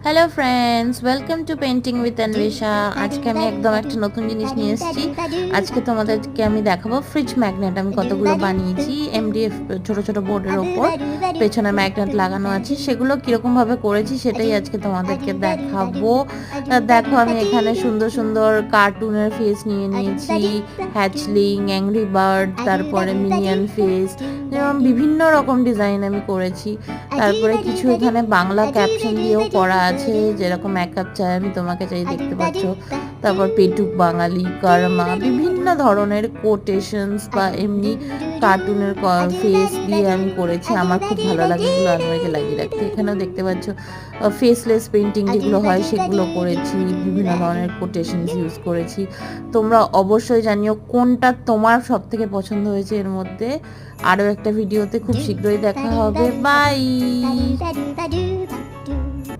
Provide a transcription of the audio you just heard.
Hello friends, welcome to painting with Anwesha. আজকে আমি একদম একটা নতুন জিনিস নিয়ে এসেছি। আজকে তোমাদেরকে আমি দেখাবো ফ্রিজ ম্যাগনেট। আমি কতগুলো বানিয়েছি এমডিএফ ছোট ছোট বোর্ডের ওপর, পেছনে ম্যাগনেট লাগানো আছে। সেগুলো কীরকমভাবে করেছি সেটাই আজকে তোমাদেরকে দেখাবো। দেখো, আমি এখানে সুন্দর সুন্দর কার্টুনের ফেস নিয়ে নিয়েছি, হ্যাচলিং, অ্যাংরি বার্ড, তারপরে মিনিয়ন ফেস, যেমন বিভিন্ন রকম ডিজাইন আমি করেছি। তারপরে কিছু এখানে বাংলা ক্যাপশন দিয়েও করা আছে, যেরকম এক কাপ চায় আমি তোমাকে চাই, দেখতে পাচ্ছ। তারপর পেটুক বাঙালি, কর্মা, বিভিন্ন ধরনের কোটেশনস বা এমনি কার্টুনের ফেস দিয়ে আমি করেছি। আমার খুব ভালো লাগে এগুলো আলমারিতে লাগিয়ে রাখতে। এখানেও দেখতে পাচ্ছ ফেসলেস পেন্টিং যেগুলো হয় সেগুলো করেছি, বিভিন্ন ধরনের কোটেশনস ইউজ করেছি। তোমরা অবশ্যই জানিও কোনটা তোমার সব থেকে পছন্দ হয়েছে এর মধ্যে। আরও একটা ভিডিওতে খুব শীঘ্রই দেখা হবে। বাই।